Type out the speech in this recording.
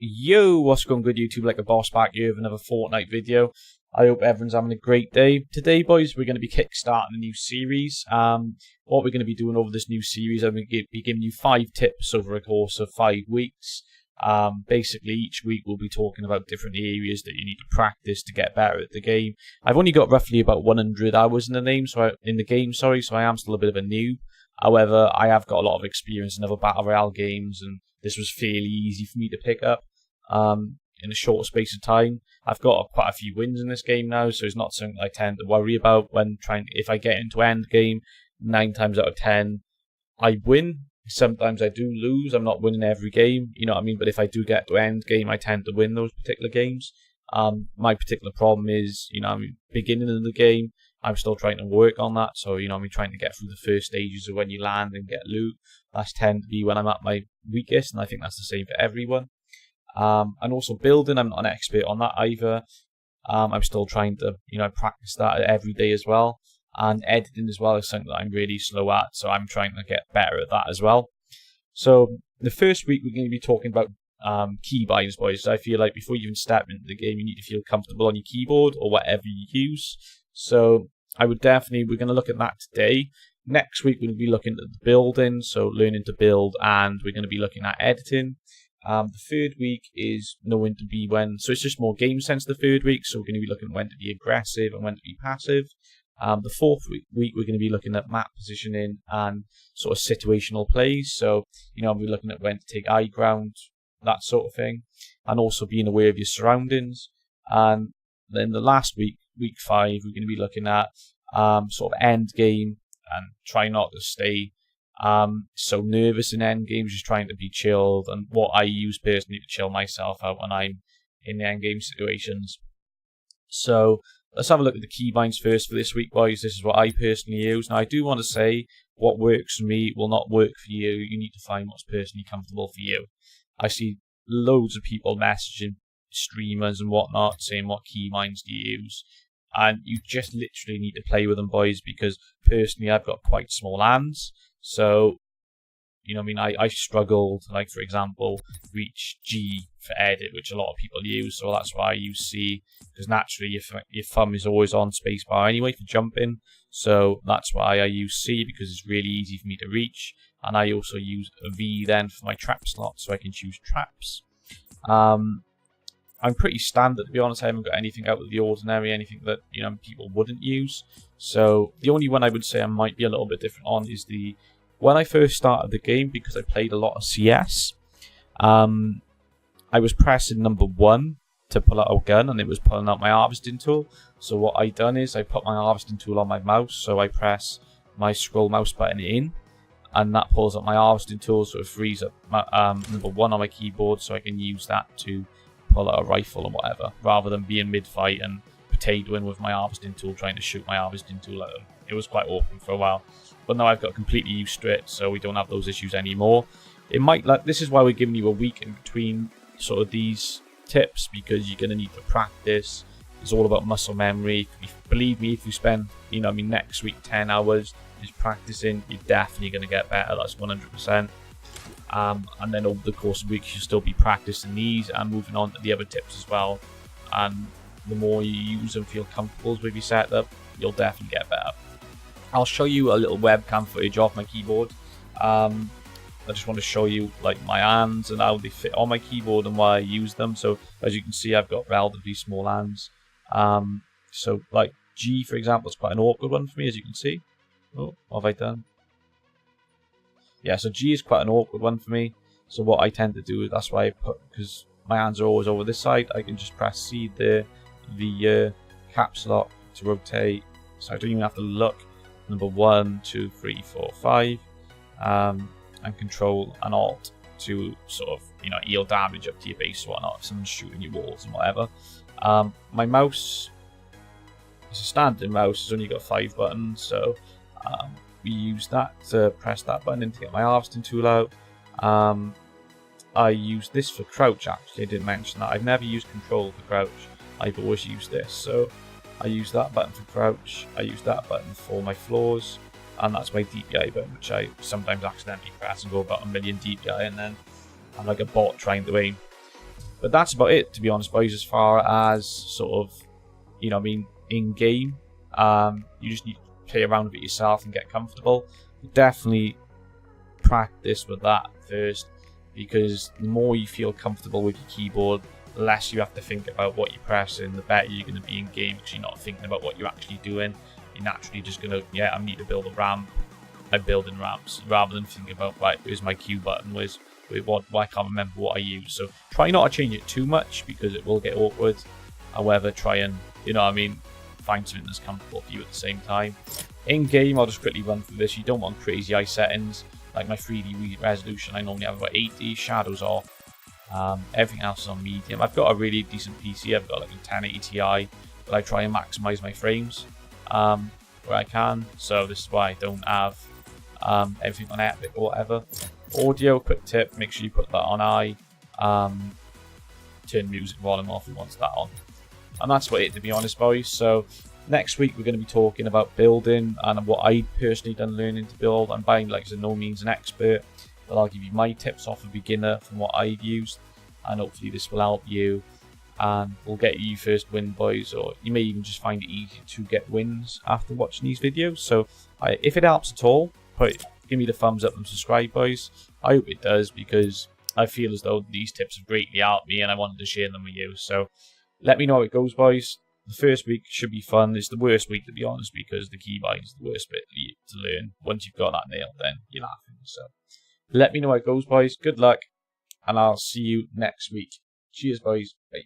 Yo, what's going good YouTube? Like a boss back here with another Fortnite video. I hope everyone's having a great day. Today, boys, we're going to be kickstarting a new series. What we're going to be doing over this new series, I'm going to be giving you 5 tips over a course of 5 weeks. Basically, each week we'll be talking about different areas that you need to practice to get better at the game. I've only got roughly about 100 hours in the game, so I am still a bit of a noob. However, I have got a lot of experience in other Battle Royale games, and this was fairly easy for me to pick up in a short space of time. I've got quite a few wins in this game now, so it's not something I tend to worry about when if I get into end game. 9 times out of 10, I win. Sometimes I do lose. I'm not winning every game, you know what I mean? But if I do get to end game, I tend to win those particular games. My particular problem is, beginning of the game, I'm still trying to work on that. So, trying to get through the first stages of when you land and get loot. That's tend to be when I'm at my weakest, and I think that's the same for everyone. And also building, I'm not an expert on that either. I'm still trying to, practice that every day as well. And editing as well is something that I'm really slow at, so I'm trying to get better at that as well. So the first week we're going to be talking about keybinds, boys. So I feel like before you even step into the game, you need to feel comfortable on your keyboard or whatever you use. So we're going to look at that today. Next week we're going to be looking at the building, so learning to build, and we're going to be looking at editing. The third week is knowing to be when, so it's just more game sense the third week, so we're going to be looking at when to be aggressive and when to be passive. The fourth week we're going to be looking at map positioning and sort of situational plays, so we'll be looking at when to take high ground, that sort of thing, and also being aware of your surroundings. And then the last week, week 5, we're going to be looking at sort of end game and try not to stay so nervous in end games, just trying to be chilled, and what I use personally to chill myself out when I'm in the end game situations. So let's have a look at the keybinds first for this week, boys. This is what I personally use. Now, I do want to say what works for me will not work for you. You need to find what's personally comfortable for you. I see loads of people messaging streamers and whatnot saying what keybinds do you use, and you just literally need to play with them, boys, because personally I've got quite small hands. So, I struggled, like, for example, reach G for edit, which a lot of people use, so that's why I use C, because naturally your thumb is always on spacebar anyway for jumping, so that's why I use C, because it's really easy for me to reach, and I also use a V then for my trap slot, so I can choose traps. I'm pretty standard, to be honest. I haven't got anything out of the ordinary, anything that, people wouldn't use, so the only one I would say I might be a little bit different on is when I first started the game, because I played a lot of CS, I was pressing number 1 to pull out a gun, and it was pulling out my harvesting tool. So what I done is I put my harvesting tool on my mouse, so I press my scroll mouse button in, and that pulls up my harvesting tool, so it frees up my, number 1 on my keyboard, so I can use that to pull out a rifle or whatever, rather than being mid-fight and potatoing with my harvesting tool, trying to shoot my harvesting tool at them. It was quite awkward for a while. But now I've got completely used to it, so we don't have those issues anymore. This is why we're giving you a week in between sort of these tips, because you're going to need to practice. It's all about muscle memory. Believe me, if you spend, next week 10 hours just practicing, you're definitely going to get better. That's 100%. And then over the course of weeks, you'll still be practicing these and moving on to the other tips as well. And the more you use and feel comfortable with your setup, you'll definitely get better. I'll show you a little webcam footage off my keyboard. I just want to show you like my hands and how they fit on my keyboard and why I use them. So as you can see, I've got relatively small hands. So like G, for example, is quite an awkward one for me, as you can see. Oh, what have I done? Yeah, so G is quite an awkward one for me. So what I tend to do is, that's why because my hands are always over this side, I can just press C there, the caps lock to rotate. So I don't even have to look. Number 1, 2, 3, 4, 5, and Control and Alt to sort of heal damage up to your base or whatnot if someone's shooting your walls and whatever. My mouse is a standard mouse. It's only got 5 buttons, so we use that to press that button and to get my harvesting tool out. I use this for crouch. Actually, I didn't mention that. I've never used Control for crouch. I've always used this. So I use that button for crouch, I use that button for my floors, and that's my DPI button, which I sometimes accidentally press and go about a million DPI, and then I'm like a bot trying to aim. But that's about it, to be honest, boys, as far as sort of, you know what I mean, in-game. You just need to play around with it yourself and get comfortable. Definitely practice with that first, because the more you feel comfortable with your keyboard, the less you have to think about what you're pressing, the better you're going to be in game, because you're not thinking about what you're actually doing. You're naturally just going to, yeah, I need to build a ramp. I'm building ramps, rather than thinking about, right, where's my Q button, where's what, I can't remember what I use. So try not to change it too much, because it will get awkward. However, try and, you know what I mean, find something that's comfortable for you at the same time. In game, I'll just quickly run through this. You don't want crazy eye settings. Like my 3D resolution, I normally have about 80, shadows off. Everything else is on medium. I've got a really decent PC. I've got like a 1080 Ti, but I try and maximize my frames where I can. So this is why I don't have everything on Epic or whatever. Audio, quick tip, make sure you put that on high. Turn music volume off if you want that on. And that's about it, to be honest, boys. So next week we're going to be talking about building and what I personally done learning to build. I'm by like no means an expert, but I'll give you my tips off a beginner from what I've used, and hopefully this will help you and will get you first win, boys, or you may even just find it easy to get wins after watching these videos. So if it helps at all, give me the thumbs up and subscribe, boys. I hope it does, because I feel as though these tips have greatly helped me and I wanted to share them with you. So let me know how it goes, boys. The first week should be fun. It's the worst week, to be honest, because the keybind is the worst bit to learn. Once you've got that nailed, then you're laughing. So let me know how it goes, boys. Good luck, and I'll see you next week. Cheers, boys. Bye.